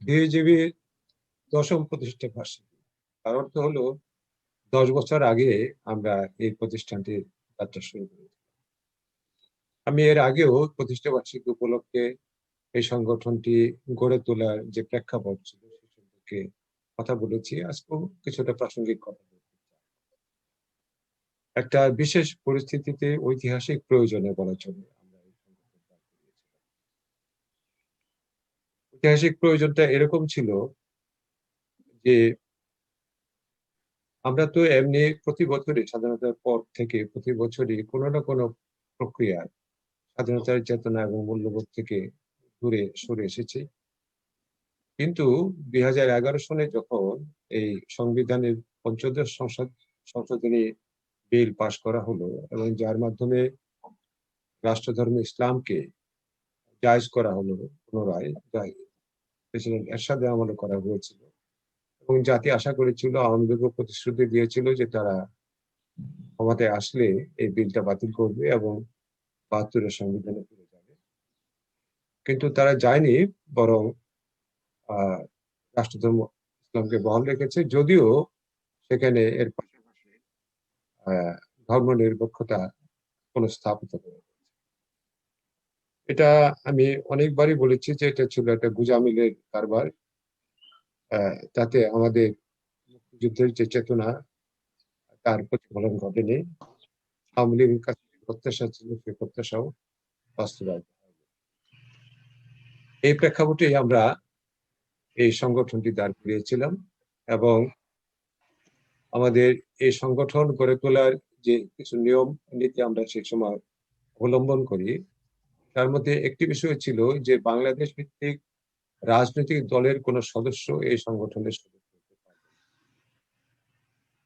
বিএজিবির ১০ম প্রতিষ্ঠা বার্ষিকী। তার অর্থ হলো ১০ বছর আগে আমরা এই প্রতিষ্ঠানটির যাত্রা শুরু করি। আমি এর আগেও প্রতিষ্ঠা বার্ষিকী উপলক্ষে এই সংগঠনটি গড়ে তোলার যে প্রেক্ষাপট ছিল সে সম্পর্কে কথা বলেছি। আজকেও কিছুটা প্রাসঙ্গিক কথা বলতে চাই। একটা বিশেষ পরিস্থিতিতে ঐতিহাসিক প্রয়োজনে বলা চলে আমরা এই সংগঠন দাঁড় করিয়েছিলাম। ঐতিহাসিক প্রয়োজনটা এরকম ছিল যে আমরা তো এমনি প্রতি বছরই স্বাধীনতার পর থেকে প্রতি বছরই কোনো না কোনো প্রক্রিয়ায় স্বাধীনতার চেতনা এবং মূল্যবোধ থেকে দূরে সরে এসেছি। কিন্তু ২০১১ সনে যখন এই সংবিধানের পঞ্চদশ সংশোধনী বিল পাস করা হলো এবং যার মাধ্যমে রাষ্ট্রধর্ম ইসলামকে জায়েজ করা হলো পুনরায়, যা প্রেসিডেন্ট এরশাদের আমলে করা হয়েছিল এবং জাতি আশা করেছিল, আওয়ামী লীগও প্রতিশ্রুতি দিয়েছিল যে তারা ক্ষমতায় আসলে এই বিলটা বাতিল করবে এবং ৭২ সংবিধানে ফিরে যাবে। কিন্তু তারা যায়নি, বরং আহ রাষ্ট্রধর্ম ইসলামকে বহাল রেখেছে, যদিও সেখানে এর পাশাপাশি আহ ধর্মনিরপেক্ষতা পুনঃস্থাপিত করে। এটা আমি অনেকবারই বলেছি যে এটা ছিল একটা গুজামিলের কারবার। তাতে আমাদের মুক্তিযুদ্ধের যে চেতনা তার প্রতিফলন ঘটেনি। আওয়ামী লীগের কাছে যে প্রত্যাশা ছিল সেই প্রত্যাশাও বাস্তবায়িত হয়নি। এই প্রেক্ষাপটে আমরা এই সংগঠনটি দাঁড় করিয়েছিলাম এবং আমাদের এই সংগঠন গড়ে তোলার যে কিছু নিয়ম নীতি আমরা সেই সময় অবলম্বন করি, তার মধ্যে একটি বিষয় ছিল যে বাংলাদেশ ভিত্তিক রাজনৈতিক দলের কোন সদস্য এই সংগঠনের সদস্য হতে পারবে না।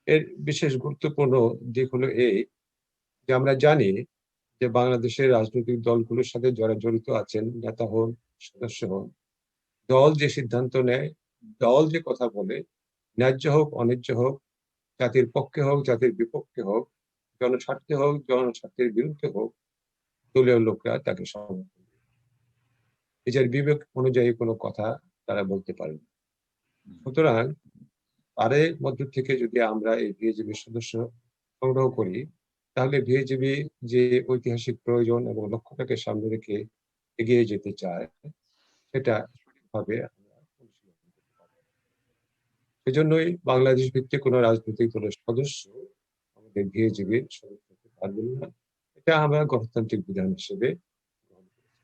এর বিশেষ গুরুত্বপূর্ণ দিক হলো এই যে আমরা জানি যে বাংলাদেশের রাজনৈতিক দলগুলোর সাথে যারা জড়িত আছেন, নেতা হন, সদস্য হন, দল যে সিদ্ধান্ত নেয়, দল যে কথা বলে, ন্যায্য হোক অন্যায্য হোক, জাতির পক্ষে হোক জাতির বিপক্ষে হোক, জনস্বার্থে হোক জনস্বার্থের বিরুদ্ধে হোক, দলীয় লোকরা তাকে সমর্থন করে। নিজের বিবেক অনুযায়ী কোনো কথা তারা বলতে পারে না। সুতরাং তাদের মধ্য থেকে যদি আমরা এই বিএজিবির সদস্য সংগ্রহ করি, তাহলে বিএজিবি যে ঐতিহাসিক প্রয়োজন এবং লক্ষ্যটাকে সামনে রেখে এগিয়ে যেতে চায়, সেটা সঠিকভাবে আমরা অনুশীলন করতে পারব। সেজন্যই বাংলাদেশ ভিত্তিক কোনো রাজনৈতিক দলের সদস্য আমাদের বিএজিবির সদস্য হতে পারবেন না। এটা আমরা গণতান্ত্রিক বিধান হিসেবে গ্রহণ করেছি।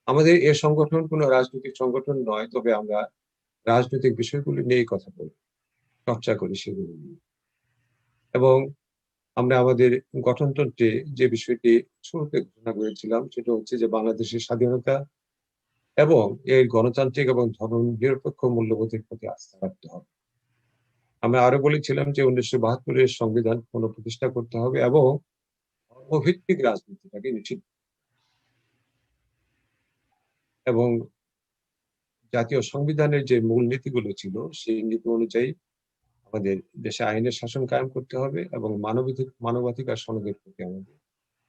আমাদের এ সংগঠন কোনো রাজনৈতিক সংগঠন নয়, তবে আমরা রাজনৈতিক বিষয়গুলি নিয়েই কথা বলি, চর্চা করি সেগুলো নিয়ে। এবং আমরা আমাদের গঠনতন্ত্রে যে বিষয়টি শুরুতে ঘোষণা করেছিলাম সেটা হচ্ছে যে বাংলাদেশের স্বাধীনতা এবং এর গণতান্ত্রিক এবং ধর্মনিরপেক্ষ মূল্যবোধের প্রতি আস্থা রাখতে হবে। আমরা আরো বলেছিলাম যে ১৯৭২-এর সংবিধান পুনঃপ্রতিষ্ঠা করতে হবে এবং ধর্মভিত্তিক রাজনীতিটাকে নিষিদ্ধ এবং জাতীয় সংবিধানের যে মূল নীতিগুলো ছিল সেই নীতি অনুযায়ী আমাদের দেশে আইনের শাসন কায়েম করতে হবে এবং মানবাধিকার সনদের প্রতি আমাদের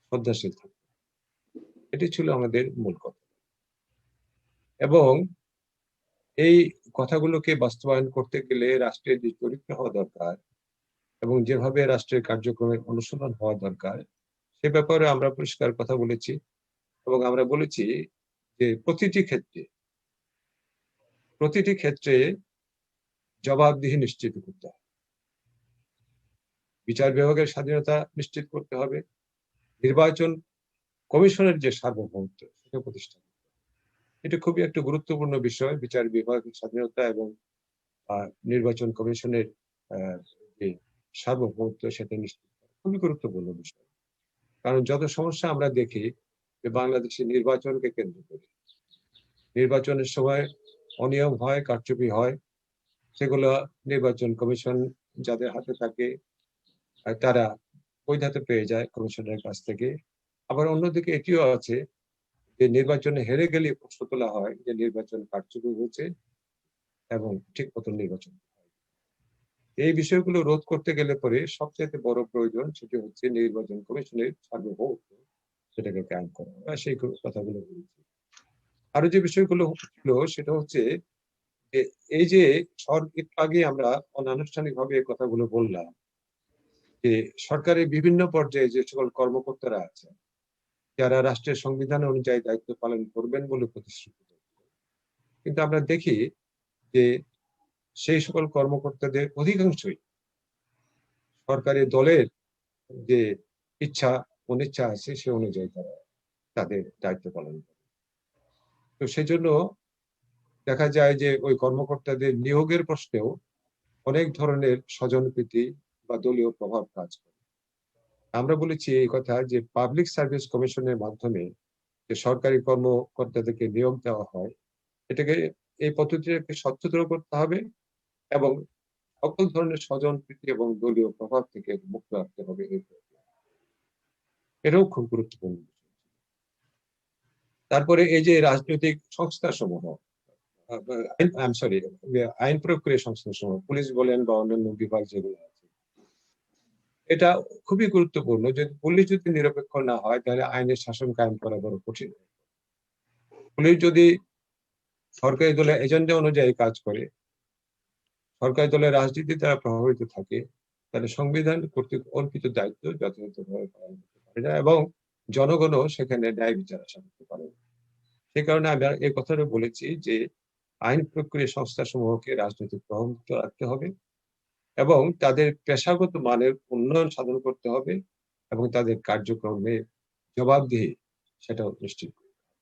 শ্রদ্ধাশীল থাকতে হবে। এটি ছিল আমাদের মূল কথা। এবং এই কথাগুলোকে বাস্তবায়ন করতে গেলে রাষ্ট্রের যে চরিত্র হওয়া দরকার এবং যেভাবে রাষ্ট্রের কার্যক্রমের অনুশীলন হওয়া দরকার, সে ব্যাপারে আমরা পরিষ্কার কথা বলেছি এবং আমরা বলেছি যে প্রতিটি ক্ষেত্রে জবাবদিহি নিশ্চিত করতে হবে। বিচার বিভাগের স্বাধীনতা নিশ্চিত করতে হবে। নির্বাচন কমিশনের যে সার্বভৌমত্ব সেটা প্রতিষ্ঠা করতে হবে। এটা খুবই একটা গুরুত্বপূর্ণ বিষয়। বিচার বিভাগের স্বাধীনতা এবং নির্বাচন কমিশনের যে সার্বভৌমত্ব সেটা নিশ্চিত করা খুবই গুরুত্বপূর্ণ বিষয়। কারণ যত সমস্যা আমরা দেখি যে বাংলাদেশের নির্বাচনকে কেন্দ্র করে, নির্বাচনের সময় অনিয়ম হয়, কারচুপি হয়, সেগুলো নির্বাচন কমিশন যাদের হাতে থাকে তারা বৈধতা পেয়ে যায় কমিশনের কাছ থেকে। আবার অন্যদিকে এটিও আছে যে নির্বাচনে হেরে গেলে প্রশ্ন তোলা হয় যে নির্বাচন কারচুপি হয়েছে এবং ঠিক মতো নির্বাচন। এই বিষয়গুলো রোধ করতে গেলে পরে সবচেয়ে বড় প্রয়োজন সেটি হচ্ছে নির্বাচন কমিশনের সার্বভৌমত্ব, সেটাকে কায়েম করা। সেই কথাগুলো বলেছি। আরো যে বিষয়গুলো ছিল সেটা হচ্ছে যে এই যে একটু আগে আমরা অনানুষ্ঠানিকভাবে এই কথাগুলো বললাম যে সরকারের বিভিন্ন পর্যায়ে যে সকল কর্মকর্তারা আছে যারা রাষ্ট্রের সংবিধান অনুযায়ী দায়িত্ব পালন করবেন বলে প্রতিশ্রুতি দিয়েছিল। কিন্তু আমরা দেখি যে সেই সকল কর্মকর্তাদের অধিকাংশই সরকারি দলের যে ইচ্ছা অনিচ্ছা আছে সে অনুযায়ী তারা তাদের দায়িত্ব পালন করে। তো সেজন্য দেখা যায় যে ওই কর্মকর্তাদের নিয়োগের প্রশ্নেও অনেক ধরনের স্বজনপ্রীতি বা দলীয় প্রভাব কাজ করে। আমরা বলেছি এই কথা যে পাবলিক সার্ভিস কমিশনের মাধ্যমে যে সরকারি কর্মকর্তাদেরকে নিয়োগ দেওয়া হয় এটাকে এই পদ্ধতিটাকে স্বচ্ছতর করতে হবে এবং সকল ধরনের স্বজনপ্রীতি এবং দলীয় প্রভাব থেকে মুক্ত রাখতে হবে এই প্রক্রিয়া। এটাও খুব গুরুত্বপূর্ণ বিষয়। তারপরে এই যে রাজনৈতিক সংস্থা সমূহ সরি আইন প্রয়োগকারী সংস্থা সমূহ পুলিশ বলেন বা অন্যান্য বিভাগ যেগুলো আছে এটা খুবই গুরুত্বপূর্ণ। যদি পুলিশ যদি নিরপেক্ষ না হয় তাহলে আইনের শাসন কায়েম করা বড় কঠিন। পুলিশ যদি সরকারি দলের এজেন্ডা অনুযায়ী কাজ করে, সরকারি দলের রাজনীতি দ্বারা প্রভাবিত থাকে, তাহলে সংবিধান কর্তৃক অর্পিত দায়িত্ব যথাযথভাবে পালন করতে পারে না এবং জনগণও সেখানে ন্যায় বিচার আশা করতে পারে না। সে কারণে আমরা এই কথাটা বলেছি যে আইন প্রক্রিয়া সংস্থা সমূহকে রাজনৈতিক প্রভাবিত রাখতে হবে এবং তাদের পেশাগত মানের উন্নয়ন সাধন করতে হবে এবং তাদের কার্যক্রমে জবাবদিহি সেটাও নিশ্চিত করতে হবে।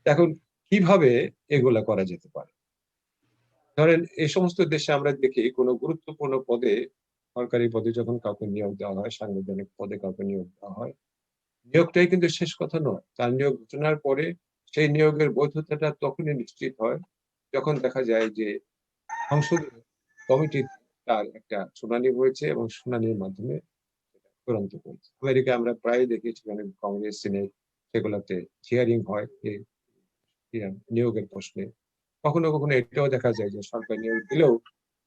এখন কিভাবে এগুলা করা যেতে পারে? ধরেন এই সমস্ত দেশে আমরা দেখি কোনো গুরুত্বপূর্ণ পদে সরকারি পদে যখন কাউকে নিয়োগ দেওয়া হয়, সাংবিধানিক পদে কাউকে নিয়োগ দেওয়া হয়, নিয়োগটাই কিন্তু শেষ কথা নয়। তার নিয়োগ ঘোষণার পরে সেই নিয়োগের বৈধতাটা তখনই নিশ্চিত হয় যখন দেখা যায় যে সংসদ কমিটি তার একটা শুনানি হয়েছে এবং শুনানির মাধ্যমে চূড়ান্ত করেছে। আমেরিকায় আমরা প্রায় দেখি সেখানে কংগ্রেস সিনেট সেগুলোতে হিয়ারিং হয় নিয়োগের প্রশ্নে। কখনো কখনো এটাও দেখা যায় যে সরকার নিয়োগ দিলেও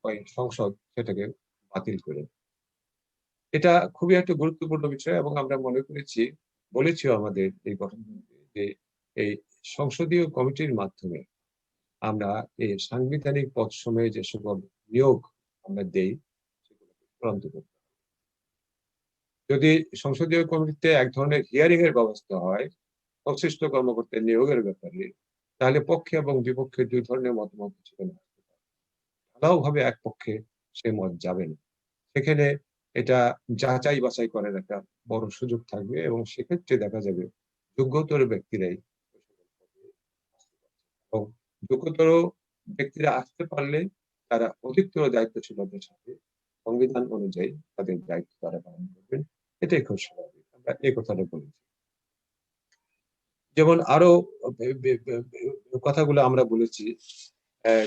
ওই সংসদ সেটাকে বাতিল করে। এটা খুবই একটা গুরুত্বপূর্ণ বিষয় এবং আমরা মনে করেছি বলেছিও আমাদের এই গঠনতন্ত্রে যে এই সংসদীয় কমিটির মাধ্যমে আমরা এই সাংবিধানিক পদ সময়ে যে সকল নিয়োগ আমরা দেই সেগুলোকে চূড়ান্ত করতে হবে। যদি সংসদীয় কমিটিতে এক ধরনের হিয়ারিং এর ব্যবস্থা হয় সংশ্লিষ্ট কর্মকর্তার নিয়োগের ব্যাপারে তাহলে পক্ষে এবং বিপক্ষে দুই ধরনের মতামত সেখানে আসতে পারে। ঢালাওভাবে এক পক্ষে সে মত যাবে না। সেখানে এটা যাচাই বাছাই করার একটা বড় সুযোগ থাকবে এবং সেক্ষেত্রে দেখা যাবে যোগ্যতর ব্যক্তিরাই এবং যোগ্যতর ব্যক্তিরা আসতে পারলে তারা অধিকতর দায়িত্বশীলতার সাথে সংবিধান অনুযায়ী তাদের দায়িত্ব তারা পালন করবেন। এটাই খুব স্বাভাবিক। আমরা এই কথাটা বলেছি। যেমন আরো কথাগুলো আমরা বলেছি আহ,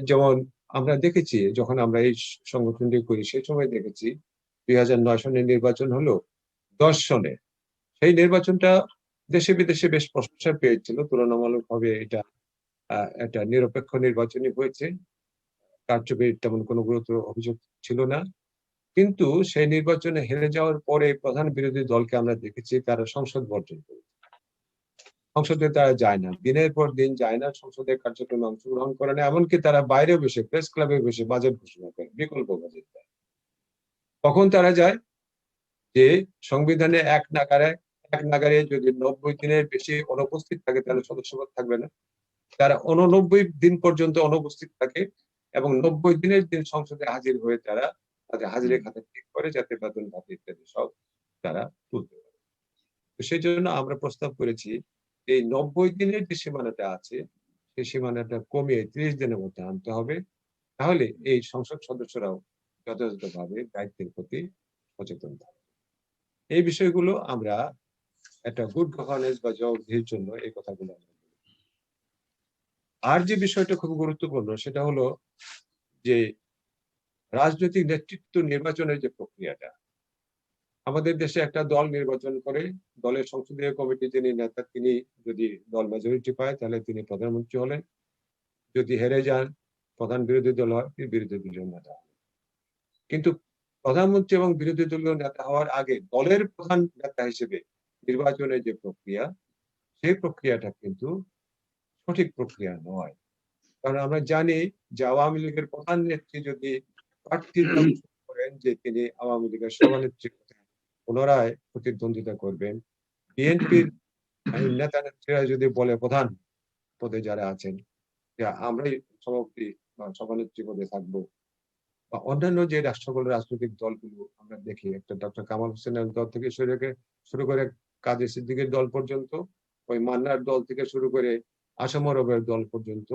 যেমন আমরা দেখেছি যখন আমরা এই সংগঠনটি করি সেই সময় দেখেছি 2009 সনের নির্বাচন হলো 10 সনে সেই নির্বাচনটা দেশে বিদেশে বেশ প্রশংসা পেয়েছিল তুলনামূলকভাবে এটা একটা নিরপেক্ষ নির্বাচনই হয়েছে কারচুপির তেমন কোনো গুরুতর অভিযোগ ছিল না কিন্তু সেই নির্বাচনে হেরে যাওয়ার পরে প্রধান বিরোধী দলকে আমরা দেখেছি তারা সংসদ বর্জন করেছে সংসদে তারা যায় না দিনের পর দিন যায় না সংসদের কার্যক্রমে অংশগ্রহণ করে না এমনকি তারা বাইরে বসে প্রেস ক্লাবে বসে বাজেট ঘোষণা করে বিকল্প বাজেট দেয় কখন তারা যায় যে সংবিধানে এক নাগারে যদি 90 দিনের বেশি অনুপস্থিত থাকে তাহলে সদস্যপদ থাকবে না তারা 89 দিন পর্যন্ত অনুপস্থিত থাকে এবং 90 দিনের দিন সংসদে হাজির হয়ে তারা তাদের হাজিরা খাতা ঠিক করে যাতে বেতন ভাতা ইত্যাদি সব তারা তুলতে পারে তো সেই জন্য আমরা প্রস্তাব করেছি এই 90 দিনের যে সীমানাটা আছে সেই সীমানাটা কমিয়ে 30 দিনের মধ্যে আনতে হবে তাহলে এই সংসদ সদস্যরাও যথাযথভাবে দায়িত্বের প্রতি সচেতন থাকবে এই বিষয়গুলো আমরা একটা গুড গভর্নেন্স বা জবাবদিহির জন্য এই কথাগুলো আমরা বলি। আর যে বিষয়টা খুব গুরুত্বপূর্ণ সেটা হলো যে রাজনৈতিক নেতৃত্ব নির্বাচনের যে প্রক্রিয়াটা আমাদের দেশে একটা দল নির্বাচন করে দলের সংসদীয় কমিটি যিনি নেতা তিনি যদি দল মেজরিটি পায় তাহলে তিনি প্রধানমন্ত্রী হলেন যদি হেরে যান প্রধান বিরোধী দল হয় বিরোধী দলীয় নেতা কিন্তু প্রধানমন্ত্রী এবং বিরোধী দলীয় নেতা হওয়ার আগে দলের প্রধান নেতা হিসেবে নির্বাচনের যে প্রক্রিয়া সেই প্রক্রিয়াটা কিন্তু সঠিক প্রক্রিয়া নয়। কারণ আমরা জানি যে আওয়ামী লীগের প্রধান নেত্রী যদি প্রার্থিতা ঘোষণা করেন যে তিনি আওয়ামী লীগের সভানেত্রী পুনরায় প্রতিদ্বন্দ্বিতা করবেন, বিএনপির নেতা নেত্রীরা যদি বলে প্রধান পদে যারা আছেন যে আমরাই সভাপতি বা সভানেত্রী পদে থাকবো, বা অন্যান্য যে সকল রাজনৈতিক দলগুলো আমরা দেখি, একটা ডক্টর কামাল হোসেনের দল থেকে শুরু করে কাজী সিদ্দিকের দল পর্যন্ত, ওই মান্নার দল থেকে শুরু করে আসামরবের দল পর্যন্ত,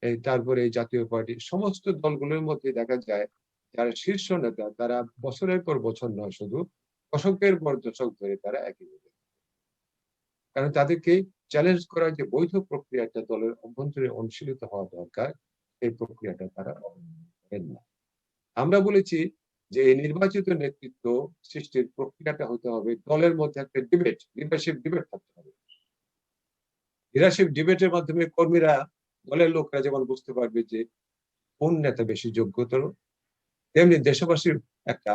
এই তারপরে এই জাতীয় পার্টি, সমস্ত দলগুলোর মধ্যে দেখা যায় যারা শীর্ষ নেতা তারা বছরের পর বছর নয়, শুধু দশকের পর দশক ধরে তারা একই হয়ে, কারণ তাদেরকে চ্যালেঞ্জ করার যে বৈধ প্রক্রিয়া একটা দলের অভ্যন্তরে অনুশীলিত হওয়া দরকার, এই প্রক্রিয়াটা তারা অবলম্বন করেন না। আমরা বলেছি যে এই নির্বাচিত নেতৃত্ব সৃষ্টির প্রক্রিয়াটা হতে হবে দলের মধ্যে একটা ডিবেট, লিডারশিপ ডিবেট থাকতে হবে। লিডারশিপ ডিবেটের মাধ্যমে কর্মীরা, দলের লোকরা যেমন বুঝতে পারবে যে কোন নেতা বেশি যোগ্যতর, তেমনি দেশবাসীর একটা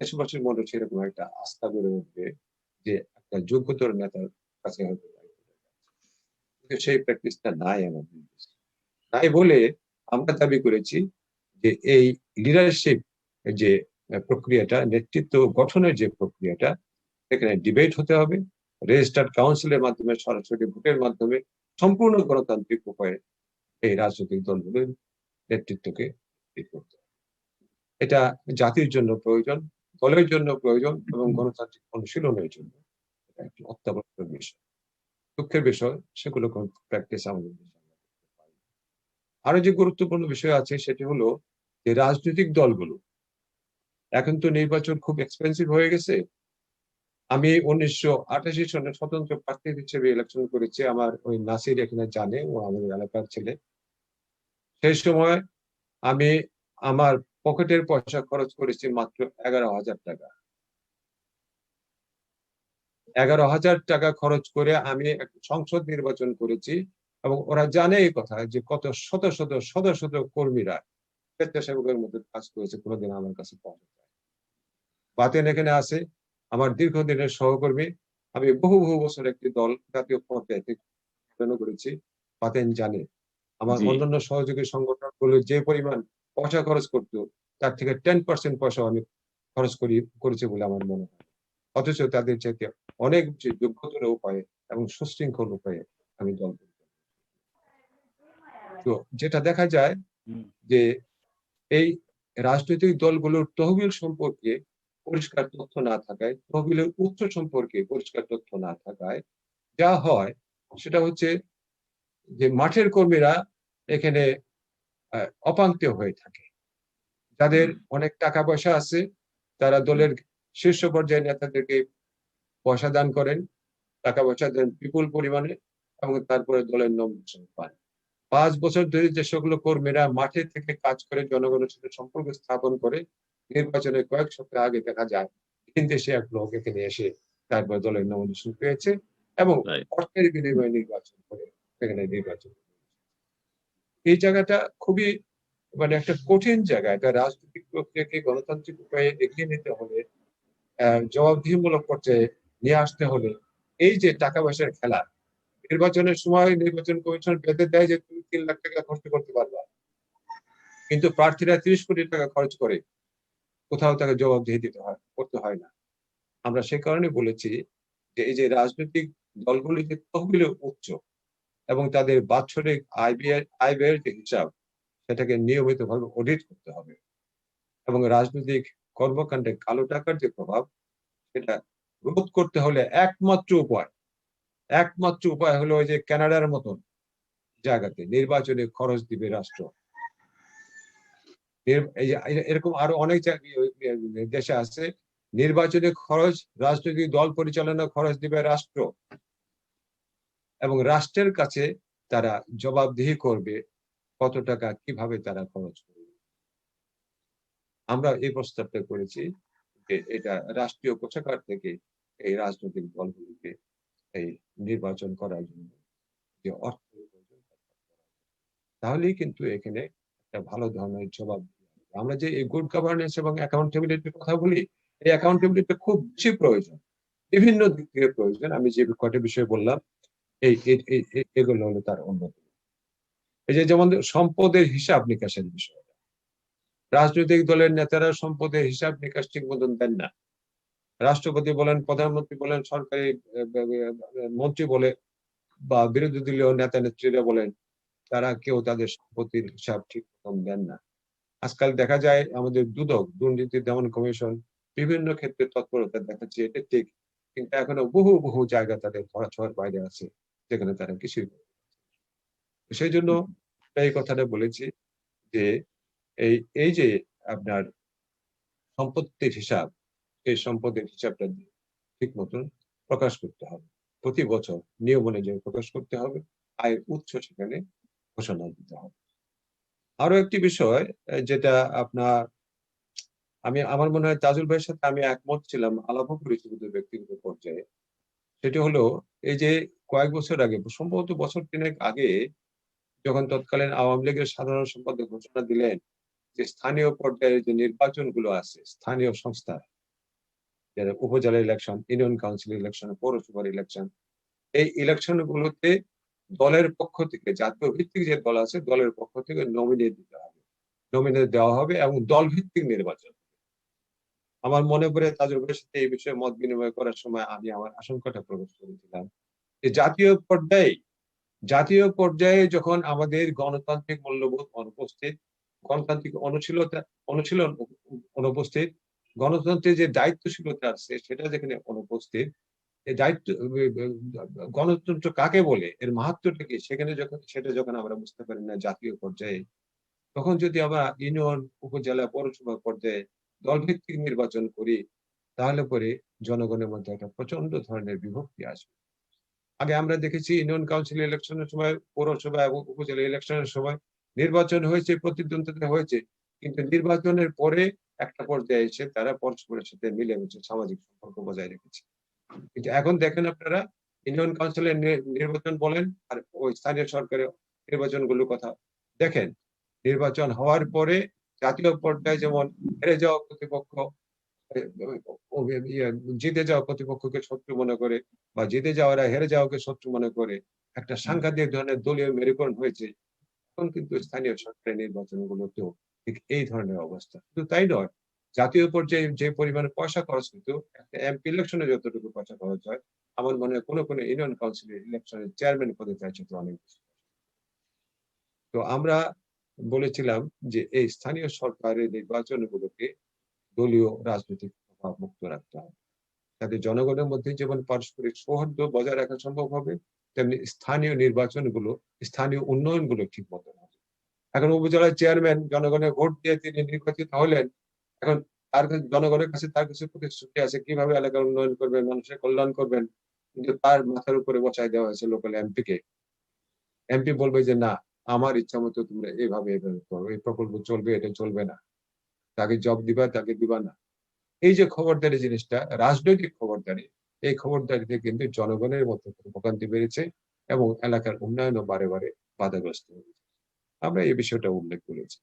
দেশবাসীর মনে সেরকম একটা আস্থা গড়ে উঠবে যে একটা যোগ্যতর নেতার কাছে হয়তো, কিন্তু সেই প্র্যাকটিসটা নাই আমাদের দেশে। তাই বলে আমরা দাবি করেছি যে এই লিডারশিপ যে প্রক্রিয়াটা, নেতৃত্ব গঠনের যে প্রক্রিয়াটা, এখানে ডিবেট হতে হবে, রেজিস্টার্ড কাউন্সিলের মাধ্যমে, সরাসরি ভোটের মাধ্যমে, সম্পূর্ণ গণতান্ত্রিক উপায়ে এই রাজনৈতিক দলগুলোর নেতৃত্বকে ঠিক করতে হবে। এটা জাতির জন্য প্রয়োজন, দলের জন্য প্রয়োজন, এবং গণতান্ত্রিক অনুশীলনের জন্য এটা একটি অত্যাবশ্যক বিষয়। দুঃখের বিষয় সেগুলো কোন প্র্যাকটিস আমাদের দেশে আমরা দেখতে পাই না। আরো যে গুরুত্বপূর্ণ বিষয় আছে সেটি হলো যে রাজনৈতিক দলগুলো, এখন তো নির্বাচন খুব এক্সপেন্সিভ হয়ে গেছে। আমি 1988 সনে স্বতন্ত্র প্রার্থী হিসেবে ইলেকশন করেছি, আমার ওই নাসির এখানে জানে, ও আমাদের এলাকার ছেলে। সেই সময় আমি আমার পকেটের পয়সা খরচ করেছি মাত্র 11,000 টাকা। 11,000 টাকা খরচ করে আমি একটা সংসদ নির্বাচন করেছি, এবং ওরা জানে এই কথা যে কত শত শত শত শত কর্মীরা স্বেচ্ছাসেবকের মধ্যে কাজ করেছে, কোনোদিন আমার কাছে পাওয়া যায়। বাতেন এখানে আছে, আমার দীর্ঘদিনের সহকর্মী। আমি বহু বহু বছর একটি দল জাতীয় পর্যায়ে করেছি, বাতেন জানে। আমার জি। অন্যান্য সহযোগী সংগঠন গুলো যে পরিমাণ পয়সা খরচ করতো, তার থেকে 10% পয়সা আমি খরচ করেছি বলে আমার মনে হয়। অথচ তাদের চাইতে অনেক বেশি যোগ্যতর উপায়ে এবং সুশৃঙ্খল উপায়ে আমি দল করি। তো যেটা দেখা যায় যে এই রাজনৈতিক দলগুলোর তহবিল সম্পর্কে পরিষ্কার তথ্য না থাকায়, তহবিলের উৎস সম্পর্কে পরিষ্কার তথ্য না থাকায় যা হয় সেটা হচ্ছে যে মাঠের কর্মীরা এখানে অপাঙ্ক্তেয় হয়ে থাকে। যাদের অনেক টাকা পয়সা আছে তারা দলের শীর্ষ পর্যায়ের নেতাদেরকে পয়সা দান করেন, টাকা পয়সা দেন বিপুল পরিমাণে, এবং তারপরে দলের নমিনেশন পান। 5 বছর ধরে যে সকল কর্মীরা মাঠে থেকে কাজ করে জনগণের সাথে সম্পর্ক স্থাপন করে, নির্বাচনের কয়েক সপ্তাহ আগে দেখা যায় ভিন দেশে এক লোক এখানে এসে তারপর দলের নমিনেশন পেয়েছে এবং অর্থের বিনিময়ে নির্বাচন করে সেখানে নির্বাচন। এই জায়গাটা খুবই মানে একটা কঠিন জায়গা। একটা রাজনৈতিক প্রক্রিয়াকে গণতান্ত্রিক উপায়ে এগিয়ে নিতে হলে, জবাবদিহিমূলক পর্যায়ে নিয়ে আসতে হলে, এই যে টাকা পয়সার খেলা, নির্বাচনের সময় নির্বাচন কমিশন বেঁধে দেয় যে তুমি 3 লাখ টাকা খরচ করতে পারবা, কিন্তু প্রার্থীরা 30 কোটি টাকা খরচ করে, কোথাও তাকে জবাবদিহি করতে হয় না। আমরা সে কারণে বলেছি যে এই যে রাজনৈতিক দলগুলি যে তহবিলের উচ্চ এবং তাদের বাৎসরিক আয় ব্যয়ের যে হিসাব, সেটাকে নিয়মিতভাবে অডিট করতে হবে, এবং রাজনৈতিক কর্মকাণ্ডে কালো টাকার যে প্রভাব, সেটা রোধ করতে হলে একমাত্র উপায় হলো ওই যে কানাডার মতন জায়গাতে নির্বাচনে খরচ দিবে রাষ্ট্র। এরকম আরো অনেক দেশে আছে, নির্বাচনে খরচ, রাজনৈতিক দল পরিচালনা খরচ দিবে রাষ্ট্র, এবং রাষ্ট্রের কাছে তারা জবাবদিহি করবে কত টাকা কিভাবে তারা খরচ করবে। আমরা এই প্রস্তাবটা করেছি যে এটা রাষ্ট্রীয় কোষাগার থেকে এই রাজনৈতিক দলগুলিকে এই নির্বাচন করার জন্য যে অর্থ প্রয়োজন, তাহলেই কিন্তু এখানে একটা ভালো ধরনের জবাব। আমরা যে এই গুড গভর্নেন্স এবং অ্যাকাউন্টেবিলিটির কথা বলি, এই অ্যাকাউন্টেবিলিটি খুব বেশি প্রয়োজন, বিভিন্ন দিক থেকে প্রয়োজন। আমি যে কয়টা বিষয় বললাম, এগুলো হলো তার অন্যতম। এই যে যেমন সম্পদের হিসাব নিকাশের বিষয়, রাজনৈতিক দলের নেতারা সম্পদের হিসাব নিকাশ ঠিক মতন দেন না। রাষ্ট্রপতি বলেন, প্রধানমন্ত্রী বলেন, সরকারি মন্ত্রী বলে বা বিরোধী দলীয় নেতা নেত্রীরা বলেন, তারা কেউ তাদের সম্পত্তির হিসাব ঠিক মতন দেন না। আজকাল দেখা যায় আমাদের দুদক, দুর্নীতি দমন কমিশন বিভিন্ন ক্ষেত্রে তৎপরতা দেখাচ্ছে, এটা ঠিক, কিন্তু এখনো বহু বহু জায়গা তাদের ধরাছোঁয়ার বাইরে আছে, যেখানে তারা কিছুই করে না। সেই জন্য এই কথাটা বলেছি যে এই এই যে আপনার সম্পত্তির হিসাব, এই সম্পদের হিসাবটা ঠিক মতন প্রকাশ করতে হবে। প্রতি বছর নিয়ম অনুযায়ী প্রকাশ করতে হবে, আয়ের উৎস সেখানে ঘোষণা দিতে হবে। আরো একটি বিষয় যেটা আপনার আমার মনে হয় তাজুল ভাইয়ের সাথে আমি একমত ছিলাম, আলাপও করেছি ব্যক্তিগত পর্যায়ে। সেটি হলো এই যে কয়েক বছর আগে, সম্ভবত বছর ৩ আগে, যখন তৎকালীন আওয়ামী লীগের সাধারণ সম্পাদক ঘোষণা দিলেন যে স্থানীয় পর্যায়ে যে নির্বাচনগুলো আছে, স্থানীয় সংস্থা, যারা উপজেলা ইলেকশন, ইউনিয়ন কাউন্সিল ইলেকশন, পৌরসভার ইলেকশন, এই ইলেকশন গুলোতে দলের পক্ষ থেকে, জাতীয় ভিত্তিক যে দল আছে, দলের পক্ষ থেকে নমিনেট দিতে হবে, নমিনেট দেওয়া হবে এবং দল ভিত্তিক নির্বাচন। আমার মনে পড়ে তাজুল ভাইয়ের সাথে এই বিষয়ে মত বিনিময় করার সময় আমি আমার আশঙ্কাটা প্রকাশ করেছিলাম যে জাতীয় পর্যায়ে যখন আমাদের গণতান্ত্রিক মূল্যবোধ অনুপস্থিত, গণতান্ত্রিক অনুশীলন অনুপস্থিত, গণতন্ত্রের যে দায়িত্বশীলতা আছে সেটা যেখানে অনুপস্থিত, এই দায়িত্ব গণতন্ত্র কাকে বলে, এর মাহাত্ম্যটা কি, সেটা যখন আমরা বুঝতে পারি না জাতীয় পর্যায়ে, তখন যদি আমরা ইউনিয়ন, উপজেলা, পৌরসভা পর্যায়ে দলভিত্তিক নির্বাচন করি, তাহলে পরে জনগণের মধ্যে একটা প্রচন্ড ধরনের বিভক্তি আসবে। আগে আমরা দেখেছি ইউনিয়ন কাউন্সিল ইলেকশনের সময়, পৌরসভা এবং উপজেলা ইলেকশনের সময় নির্বাচন হয়েছে, প্রতিদ্বন্দ্বিতা হয়েছে, কিন্তু নির্বাচনের পরে একটা পর্যায়ে এসে তারা পরস্পরের সাথে মিলেমিশে সামাজিক সম্পর্ক বজায় রেখেছে। কিন্তু এখন দেখেন আপনারা, ইউনিয়ন কাউন্সিলের নির্বাচন বলেন আর ওই স্থানীয় সরকারের নির্বাচনগুলোর কথা দেখেন, নির্বাচন হওয়ার পরে জাতীয় পর্যায়ে যেমন হেরে যাওয়া প্রতিপক্ষ জিতে যাওয়া প্রতিপক্ষকে শত্রু মনে করে, বা জিতে যাওয়ারা হেরে যাওয়াকে শত্রু মনে করে, একটা সাংঘাতিক ধরনের দলীয় মেরুকরণ হয়েছে। এখন কিন্তু স্থানীয় সরকারের নির্বাচনগুলোতেও ঠিক এই ধরনের অবস্থা। শুধু তাই নয়, জাতীয় পর্যায়ে যে পরিমাণে পয়সা খরচ হতো, একটা এমপি ইলেকশনে যতটুকু পয়সা খরচ হয়, আমার মনে হয় কোনো ইউনিয়ন কাউন্সিলের ইলেকশনের চেয়ারম্যান পদে চাইছে তো অনেক বেশি। তো আমরা বলেছিলাম যে এই স্থানীয় সরকারের নির্বাচনগুলোকে দলীয় রাজনৈতিক প্রভাব মুক্ত রাখতে হবে, যাতে জনগণের মধ্যে যেমন পারস্পরিক সৌহার্দ্য বজায় রাখা সম্ভব হবে, তেমনি স্থানীয় নির্বাচনগুলো, স্থানীয় উন্নয়নগুলো ঠিক মতো হবে। এখন উপজেলার চেয়ারম্যান জনগণের ভোট দিয়ে তিনি নির্বাচিত হলেন, এখন জনগণের কাছে তার কাছে প্রতিশ্রুতি আছে কিভাবে এলাকার উন্নয়ন করবেন, মানুষের কল্যাণ করবেন, কিন্তু তার মাথার উপরে বসায় দেওয়া হয়েছে লোকাল এমপি কে। এমপি বলবে যে না, আমার ইচ্ছা মতো তোমরা এইভাবে করো, এই প্রকল্প চলবে, এটা চলবে না, তাকে জব দিবা, তাকে দিবা না। এই যে খবরদারি জিনিসটা, রাজনৈতিক খবরদারি, এই খবরদারিতে কিন্তু জনগণের মধ্যে ভোগান্তি বেড়েছে এবং এলাকার উন্নয়নও বারে বারে বাধাগ্রস্ত হয়েছে। আমরা এই বিষয়টা উল্লেখ করেছি।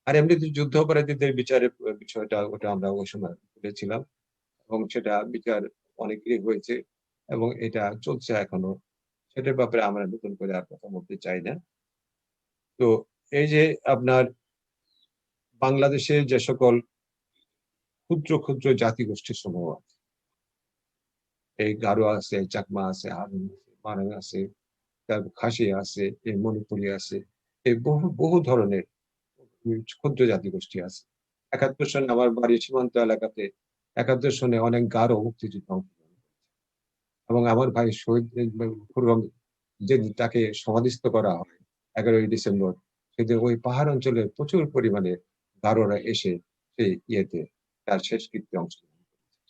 আর এমনিতে যুদ্ধাপরাধীদের বিচারের বিষয়টা, ওটা আমরা ওই সময় বলেছিলাম, এবং সেটা বিচার অনেকেরই হয়েছে এবং এটা চলছে এখনো। সেটার ব্যাপারে আমরা নতুন করে আর কথা বলতে চাই না। তো এই যে আপনার বাংলাদেশে যে সকল ক্ষুদ্র ক্ষুদ্র জাতিগোষ্ঠীর সমূহ আছে, এই গারো আছে, চাকমা আছে, হারুন আছে, মারাং আছে, তারপর খাসি আছে, এই মণিপুরি আছে, এই বহু বহু ধরনের ক্ষুদ্র জাতিগোষ্ঠী আছে। ৭১ সনে আমার বাড়ির সীমান্ত এলাকাতে ৭১ সনে অনেক গারো মুক্তিযুদ্ধ অংশগ্রহণ করেছে। এবং আমার ভাই শহীদ খুররম, যে তাকে সমাধিস্থ করা হয় 11ই ডিসেম্বর, সেদিন ওই পাহাড় অঞ্চলে প্রচুর পরিমাণে গারোরা এসে সেই ইয়েতে তার শেষকৃত্যে অংশগ্রহণ করেছে।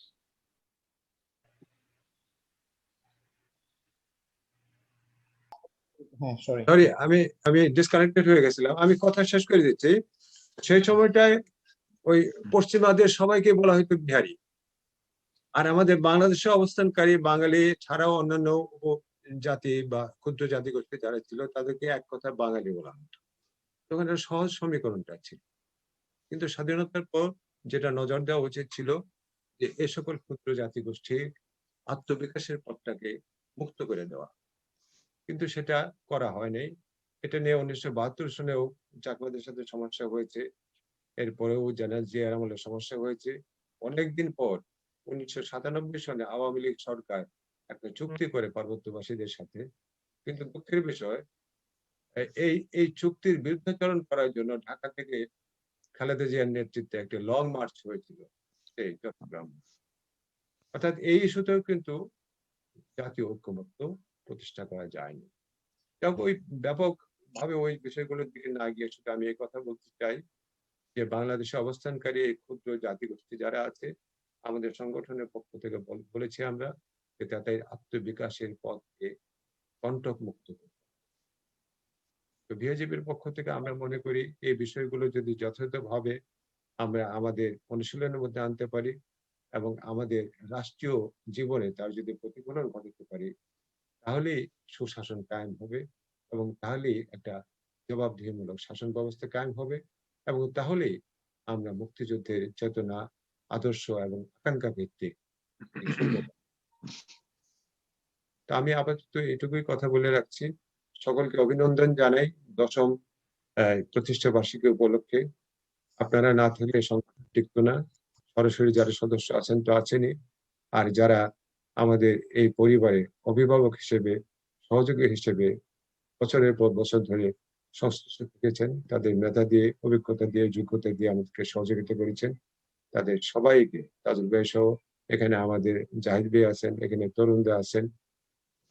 হ্যাঁ, সরি। সরি, আমি আমি ডিসকানেক্টেড হয়ে গেছিলাম, আমি কথা শেষ করে দিচ্ছি। সেই সময়টায় ওই পশ্চিমাদের সবাইকে বলা হয়তো বিহারি, আর আমাদের বাংলাদেশে অবস্থানকারী বাঙালি ছাড়াও অন্যান্য জাতি বা ক্ষুদ্র জাতিগোষ্ঠী যারা ছিল, তাদেরকে এক কথা বাঙালি বলা হতো। তখন একটা সহজ সমীকরণটা ছিল। কিন্তু স্বাধীনতার পর যেটা নজর দেওয়া উচিত ছিল, যে এ সকল ক্ষুদ্র জাতিগোষ্ঠীর আত্মবিকাশের পথটাকে মুক্ত করে দেওয়া, কিন্তু সেটা করা হয়নি। এটা নিয়ে 1972 সনেও চাকমাদের সাথে সমস্যা হয়েছে। এরপরেও জেনারেল জিয়ার আমলে সমস্যা হয়েছে। অনেকদিন পর 1997 সনে আওয়ামী লীগ সরকার একটা চুক্তি করে পার্বত্যবাসীদের সাথে। কিন্তু দুঃখের বিষয়, এই চুক্তির বিরুদ্ধাচরণ করার জন্য ঢাকা থেকে খালেদা জিয়ার নেতৃত্বে একটি লং মার্চ হয়েছিল এই চট্টগ্রাম। অর্থাৎ এই ইস্যুতেও কিন্তু জাতীয় ঐক্যমত্য প্রতিষ্ঠা করা যায়নি। ওই ব্যাপক ভাবে ওই বিষয়গুলোর দিকে না গিয়ে শুধু আমি এই কথা বলতে চাই যে বাংলাদেশে অবস্থানকারী এই ক্ষুদ্র জাতিগোষ্ঠী যারা আছে, আমাদের সংগঠনের পক্ষ থেকে বলেছি আমরা যে তাদের আত্মবিকাশের পথকে কণ্টক মুক্ত করতে। তো বিএজিবির পক্ষ থেকে আমরা মনে করি এই বিষয়গুলো যদি যথাযথভাবে আমরা আমাদের অনুশীলনের মধ্যে আনতে পারি এবং আমাদের রাষ্ট্রীয় জীবনে তার যদি প্রতিফলন ঘটাতে পারি, তাহলেই সুশাসন কায়েম হবে এবং তাহলেই একটা জবাবদিহিমূলক শাসন ব্যবস্থা কায়েম হবে এবং তাহলেই আমরা মুক্তিযুদ্ধের চেতনা, আদর্শ এবং আকাঙ্ক্ষা ভিত্তিক তা আমি আপাতত এটুকুই কথা বলে রাখছি। সকলকে অভিনন্দন জানাই 10ম প্রতিষ্ঠা বার্ষিকী উপলক্ষে। আপনারা না থাকলে সংগঠন টিকতো না। সরাসরি যারা সদস্য আছেন তো আছেনই, আর যারা আমাদের এই পরিবারে অভিভাবক হিসেবে, সহযোগী হিসেবে বছরের পর বছর ধরে সংশ্লিষ্ট থেকেছেন, তাদের মেধা দিয়ে, অভিজ্ঞতা দিয়ে, যোগ্যতা দিয়ে আমাদেরকে সহযোগিতা করেছেন, তাদের সবাইকে, তাজুল ভাই সহ, এখানে আমাদের জাহিদ ভাই আছেন, এখানে তরুণদা আছেন।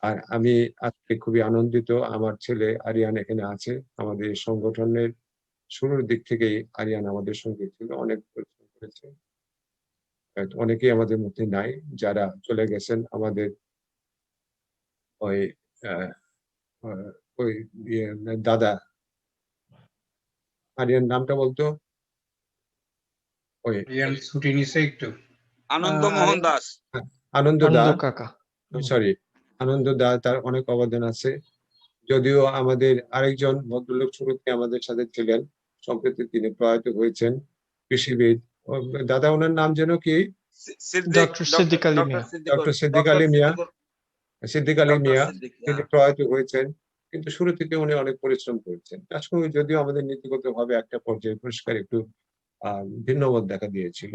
আর আমি আজকে খুবই আনন্দিত, আমার ছেলে আরিয়ান এখানে আছে। আমাদের সংগঠনের শুরুর দিক থেকেই আরিয়ান আমাদের সঙ্গে ছিল, অনেক পরিশ্রম করেছে। অনেকেই আমাদের মধ্যে নাই, যারা চলে গেছেন আমাদের ওই ওই দাদা, আরিয়ান নামটা বলতো, ওই ছুটি নিছে একটু, আনন্দ মোহন দাস, আনন্দ দা, কাকা, সরি, আনন্দ দা, তার অনেক অবদান আছে। যদিও আমাদের আরেকজন ভদ্রলোক শুরুতে আমাদের সাথে ছিলেন, সম্প্রতি তিনি প্রয়াত হয়েছেন, কৃষিবিদ। দাদা, ওনার নাম যেন কি? ডক্টর সিদ্দিক আলী মিয়া। ডক্টর সিদ্দিক আলী মিয়া, সিদ্দিক আলী মিয়া, তিনি প্রয়াত হয়েছেন। কিন্তু শুরু থেকে উনি অনেক পরিশ্রম করেছেন। আসলে যদিও আমাদের নীতিগত ভাবে একটা পর্যায়ে পরিষ্কার একটু ভিন্ন মত দেখা দিয়েছিল,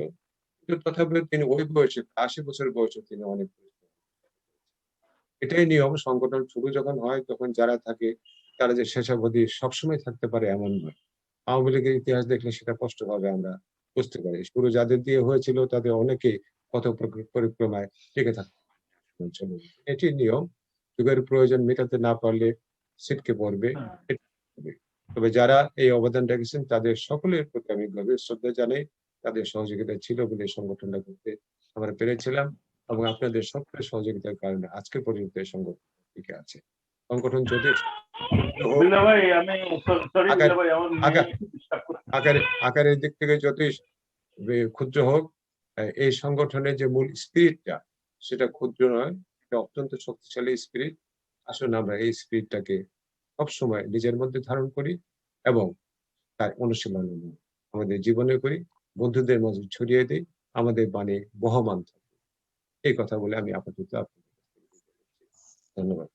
কিন্তু তথাপিও তিনি ওই বয়সে, 80 বছর বয়সে তিনি অনেক পরিশ্রম। এটাই নিয়ম। সংগঠন শুরু যখন হয় তখন যারা থাকে তারা যে শেষাবধি সবসময় থাকতে পারে এমন নয়। আওয়ামী লীগের ইতিহাস দেখলে সেটা স্পষ্টভাবে আমরা বুঝতে পারি। শুরু যাদের দিয়ে হয়েছিল তাদের অনেকেই পথ পরিক্রমায় টিকে থাকতে। এটি নিয়ম। যুগের প্রয়োজন মেটাতে না পারলে ছিটকে পড়বে। তবে যারা এই অবদান রেখেছেন তাদের সকলের প্রতি আমি গভীর শ্রদ্ধা জানাই। তাদের সহযোগিতা ছিল বলে সংগঠনটা করতে আমরা পেরেছিলাম এবং আপনাদের সকলের সহযোগিতার কারণে আজকে পর্যন্ত এই সংগঠন টিকে আছে। সংগঠন যদি আকারের দিক থেকে যতই ক্ষুদ্র হোক, এই সংগঠনের যে মূল স্পিরিটটা সেটা ক্ষুদ্র নয়, এটা অত্যন্ত শক্তিশালী স্পিরিট। আসলে আমরা এই স্পিরিটটাকে সবসময় নিজের মধ্যে ধারণ করি এবং তার অনুশীলন আমাদের জীবনে করি, বন্ধুদের মাঝে ছড়িয়ে দিই, আমাদের বাণী বহমান থাকে। এই কথা বলে আমি আপাতত আপনাদের ধন্যবাদ।